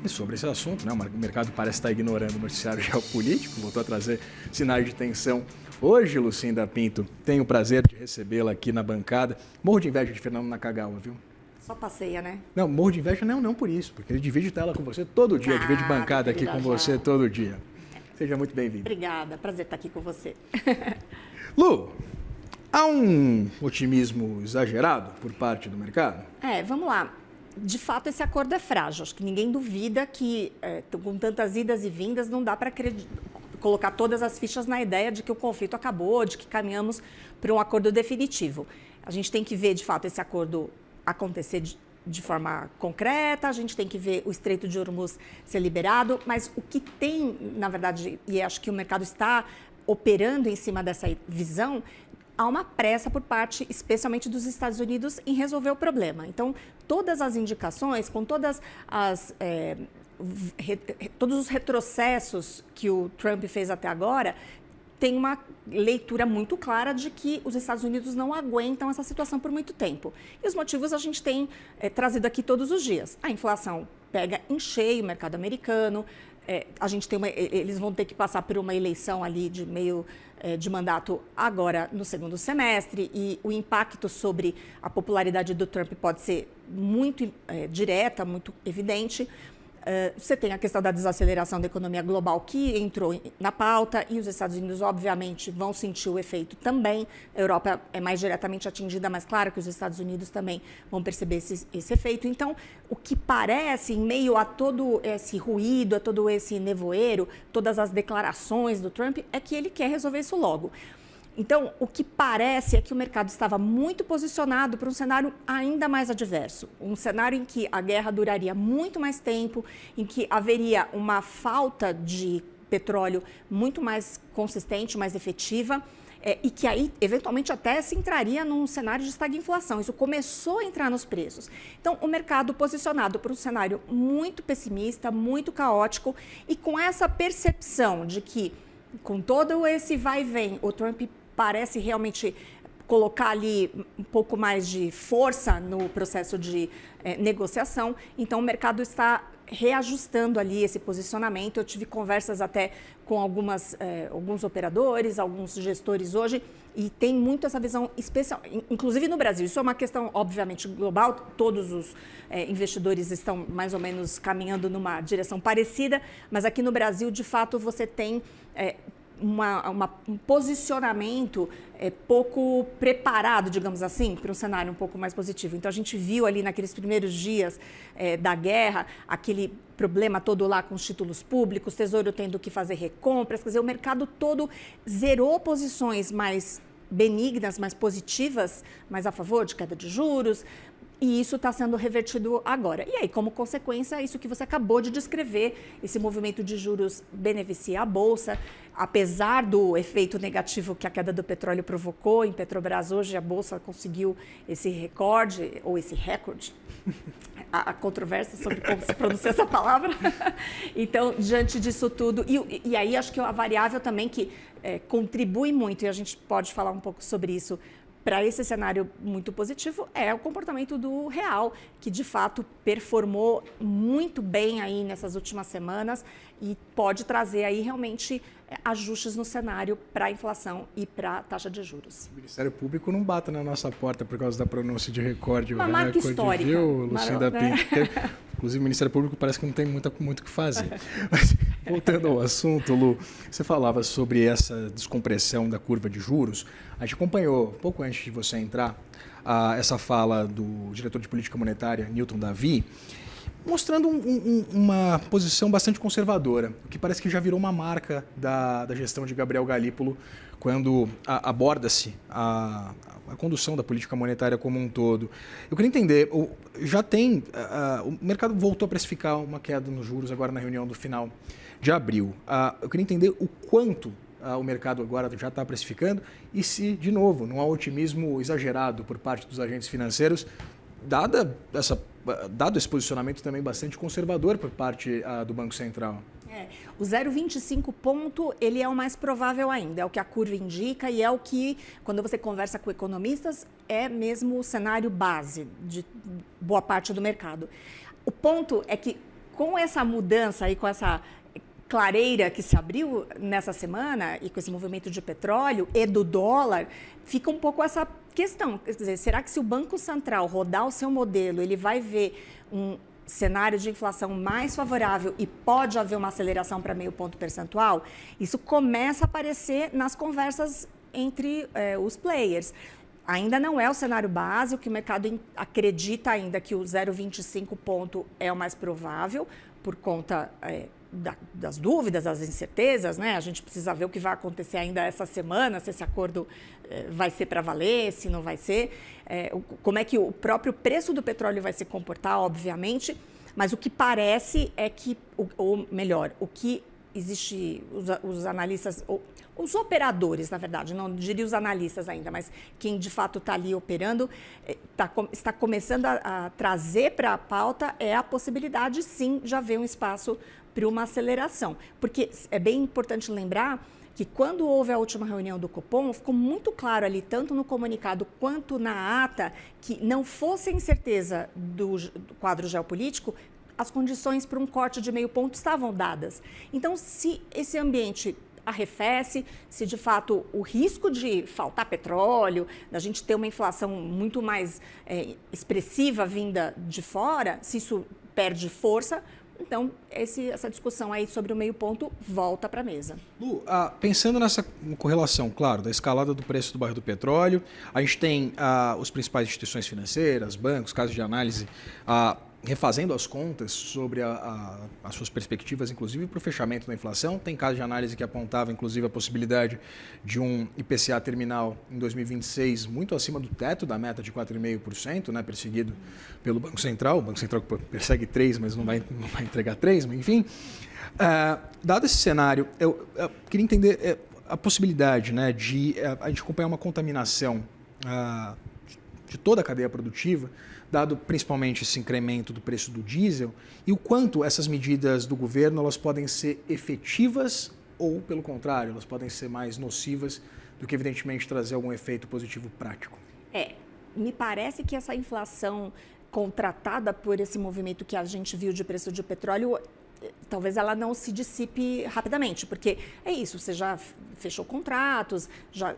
Sobre esse assunto, né? O mercado parece estar ignorando o noticiário geopolítico, voltou a trazer sinais de tensão. Hoje, Lucinda Pinto, tenho o prazer de recebê-la aqui na bancada. Morro de inveja de Fernando Nakagawa, viu? Só passeia, né? Não, morro de inveja não por isso, porque ele divide tela com você todo dia, divide bancada aqui com você todo dia. Seja muito bem-vindo. Obrigada, prazer estar aqui com você. Lu, há um otimismo exagerado por parte do mercado? Vamos lá. De fato, esse acordo é frágil. Acho que ninguém duvida que, com tantas idas e vindas, não dá para colocar todas as fichas na ideia de que o conflito acabou, de que caminhamos para um acordo definitivo. A gente tem que ver, de fato, esse acordo acontecer de forma concreta, a gente tem que ver o Estreito de Hormuz ser liberado, mas o que tem, na verdade, e acho que o mercado está operando em cima dessa visão, há uma pressa por parte, especialmente dos Estados Unidos, em resolver o problema. Então, todas as indicações, com todos os retrocessos que o Trump fez até agora, tem uma leitura muito clara de que os Estados Unidos não aguentam essa situação por muito tempo. E os motivos a gente tem trazido aqui todos os dias. A inflação pega em cheio o mercado americano, eles vão ter que passar por uma eleição ali de meio de mandato agora no segundo semestre e o impacto sobre a popularidade do Trump pode ser muito direta, muito evidente. Você tem a questão da desaceleração da economia global que entrou na pauta e os Estados Unidos, obviamente, vão sentir o efeito também. A Europa é mais diretamente atingida, mas claro que os Estados Unidos também vão perceber esse efeito. Então, o que parece, em meio a todo esse ruído, a todo esse nevoeiro, todas as declarações do Trump, é que ele quer resolver isso logo. Então, o que parece é que o mercado estava muito posicionado para um cenário ainda mais adverso. Um cenário em que a guerra duraria muito mais tempo, em que haveria uma falta de petróleo muito mais consistente, mais efetiva, e que aí, eventualmente, até se entraria num cenário de estagflação. Isso começou a entrar nos preços. Então, o mercado posicionado para um cenário muito pessimista, muito caótico, e com essa percepção de que, com todo esse vai e vem, o Trump parece realmente colocar ali um pouco mais de força no processo de negociação. Então, o mercado está reajustando ali esse posicionamento. Eu tive conversas até com alguns operadores, alguns gestores hoje, e tem muito essa visão especial, inclusive no Brasil. Isso é uma questão, obviamente, global. Todos os investidores estão mais ou menos caminhando numa direção parecida, mas aqui no Brasil, de fato, você tem um posicionamento pouco preparado, digamos assim, para um cenário um pouco mais positivo. Então, a gente viu ali naqueles primeiros dias da guerra, aquele problema todo lá com os títulos públicos, Tesouro tendo que fazer recompras, quer dizer, o mercado todo zerou posições mais benignas, mais positivas, mais a favor de queda de juros, e isso está sendo revertido agora. E aí, como consequência, isso que você acabou de descrever, esse movimento de juros beneficia a Bolsa, apesar do efeito negativo que a queda do petróleo provocou em Petrobras hoje, a Bolsa conseguiu esse recorde, ou esse recorde, a controvérsia sobre como se pronuncia essa palavra. Então, diante disso tudo, e aí acho que a variável também que contribui muito, e a gente pode falar um pouco sobre isso, para esse cenário muito positivo, é o comportamento do real, que de fato performou muito bem aí nessas últimas semanas e pode trazer aí realmente ajustes no cenário para a inflação e para a taxa de juros. O Ministério Público não bate na nossa porta por causa da pronúncia de recorde. Uma marca histórica. Viu, Lucinda Pinto? Porque, inclusive, o Ministério Público parece que não tem muito o que fazer. Mas, voltando ao assunto, Lu, você falava sobre essa descompressão da curva de juros. A gente acompanhou, pouco antes de você entrar, essa fala do diretor de política monetária, Newton Davi, mostrando uma posição bastante conservadora, o que parece que já virou uma marca da gestão de Gabriel Galípolo quando aborda-se a condução da política monetária como um todo. Eu queria entender, o mercado voltou a precificar uma queda nos juros agora na reunião do final de abril. Eu queria entender o quanto o mercado agora já está precificando e se, de novo, não há otimismo exagerado por parte dos agentes financeiros, dado esse posicionamento também bastante conservador por parte do Banco Central. O 0,25 ponto, ele é o mais provável ainda, é o que a curva indica e é o que, quando você conversa com economistas, é mesmo o cenário base de boa parte do mercado. O ponto é que com essa mudança aí, com essa clareira que se abriu nessa semana e com esse movimento de petróleo e do dólar, fica um pouco essa questão. Quer dizer, será que se o Banco Central rodar o seu modelo, ele vai ver um cenário de inflação mais favorável e pode haver uma aceleração para 0,5 ponto percentual? Isso começa a aparecer nas conversas entre os players. Ainda não é o cenário base, o que o mercado acredita ainda que o 0,25 ponto é o mais provável, por conta das dúvidas, das incertezas, né? A gente precisa ver o que vai acontecer ainda essa semana, se esse acordo vai ser para valer, se não vai ser, como é que o próprio preço do petróleo vai se comportar, obviamente, mas o que parece é que, ou melhor, o que existe, os analistas, os operadores, na verdade, não diria os analistas ainda, mas quem de fato está ali operando, está começando a trazer para a pauta a possibilidade, sim, de haver um espaço para uma aceleração. Porque é bem importante lembrar que quando houve a última reunião do Copom, ficou muito claro ali, tanto no comunicado quanto na ata, que não fosse a incerteza do quadro geopolítico, as condições para um corte de 0,5 ponto estavam dadas. Então, se esse ambiente arrefece, se de fato o risco de faltar petróleo, da gente ter uma inflação muito mais expressiva vinda de fora, se isso perde força, então essa discussão aí sobre o 0,5 ponto volta para a mesa. Lu, pensando nessa correlação, claro, da escalada do preço do barril do petróleo, a gente tem os principais instituições financeiras, bancos, casas de análise, refazendo as contas sobre as suas perspectivas, inclusive para o fechamento da inflação. Tem casos de análise que apontavam, inclusive, a possibilidade de um IPCA terminal em 2026 muito acima do teto da meta de 4,5%, né, perseguido pelo Banco Central. O Banco Central persegue 3%, mas não vai entregar 3%, mas enfim. Dado esse cenário, eu queria entender a possibilidade, né, de a gente acompanhar uma contaminação de toda a cadeia produtiva, dado principalmente esse incremento do preço do diesel, e o quanto essas medidas do governo elas podem ser efetivas ou, pelo contrário, elas podem ser mais nocivas do que, evidentemente, trazer algum efeito positivo prático. Me parece que essa inflação contratada por esse movimento que a gente viu de preço de petróleo, talvez ela não se dissipe rapidamente, porque é isso, você já fechou contratos, já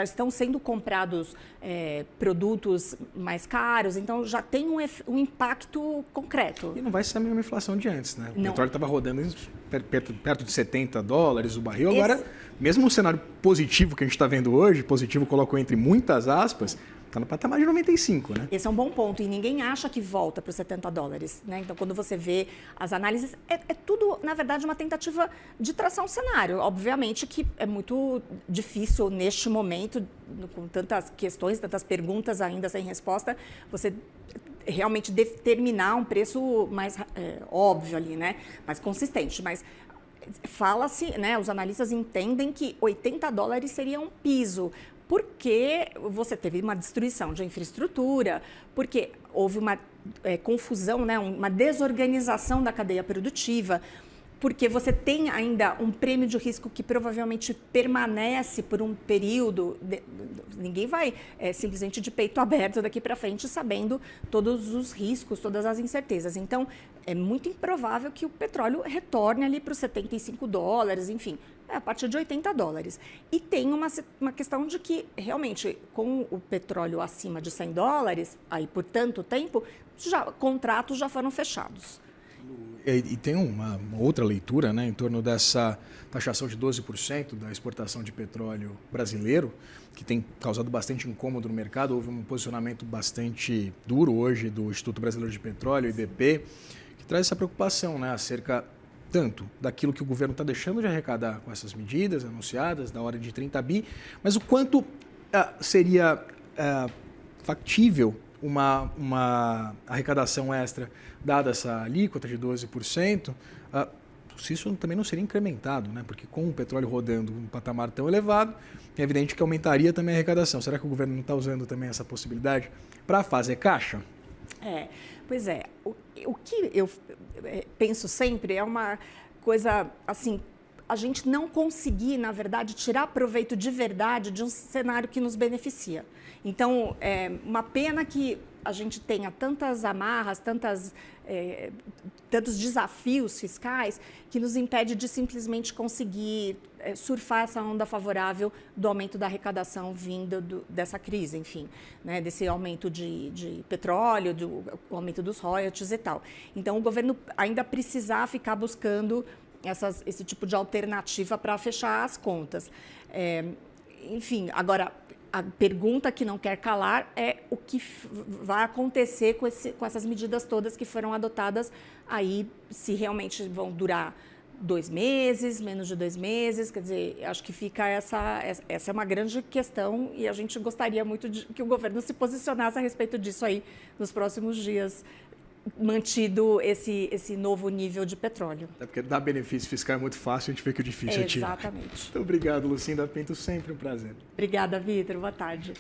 estão sendo comprados produtos mais caros, então já tem um impacto concreto. E não vai ser a mesma inflação de antes, né? O petróleo estava rodando perto de $70 o barril, agora, mesmo no cenário positivo que a gente está vendo hoje, positivo colocou entre muitas aspas, está no patamar de 95, né? Esse é um bom ponto, e ninguém acha que volta para os $70, né? Então, quando você vê as análises, é tudo, na verdade, uma tentativa de traçar um cenário. Obviamente que é muito difícil, neste momento, com tantas questões, tantas perguntas ainda sem resposta, você realmente determinar um preço mais óbvio ali, né? Mais consistente, mas fala-se, né? Os analistas entendem que $80 seria um piso, porque você teve uma destruição de infraestrutura, porque houve uma confusão, né, uma desorganização da cadeia produtiva, porque você tem ainda um prêmio de risco que provavelmente permanece por um período. Ninguém vai simplesmente de peito aberto daqui para frente sabendo todos os riscos, todas as incertezas. Então, é muito improvável que o petróleo retorne ali para os $75, enfim, a partir de $80. E tem uma questão de que, realmente, com o petróleo acima de $100, aí por tanto tempo, contratos já foram fechados. E tem uma outra leitura, né, em torno dessa taxação de 12% da exportação de petróleo brasileiro, que tem causado bastante incômodo no mercado. Houve um posicionamento bastante duro hoje do Instituto Brasileiro de Petróleo, IBP, que traz essa preocupação, né, acerca tanto daquilo que o governo está deixando de arrecadar com essas medidas anunciadas, da ordem de 30 bi, mas o quanto seria factível uma arrecadação extra, dada essa alíquota de 12%, se isso também não seria incrementado, né? Porque com o petróleo rodando um patamar tão elevado, é evidente que aumentaria também a arrecadação. Será que o governo não está usando também essa possibilidade para fazer caixa? Pois é. O que eu penso sempre é uma coisa assim, a gente não conseguir, na verdade, tirar proveito de verdade de um cenário que nos beneficia. Então, é uma pena que a gente tenha tantas amarras, tantos desafios fiscais que nos impede de simplesmente conseguir surfar essa onda favorável do aumento da arrecadação vinda dessa crise, enfim, né, desse aumento de petróleo, do aumento dos royalties e tal. Então, o governo ainda precisar ficar buscando esse tipo de alternativa para fechar as contas. Enfim, agora, a pergunta que não quer calar é o que vai acontecer com essas medidas todas que foram adotadas aí, se realmente vão durar 2 meses, menos de 2 meses, quer dizer, acho que fica essa é uma grande questão e a gente gostaria muito de que o governo se posicionasse a respeito disso aí nos próximos dias, mantido esse novo nível de petróleo. É porque dar benefício fiscal é muito fácil, a gente vê que o difícil é tirar. Exatamente. Muito obrigado, Lucinda Pinto, sempre um prazer. Obrigada, Vitor. Boa tarde.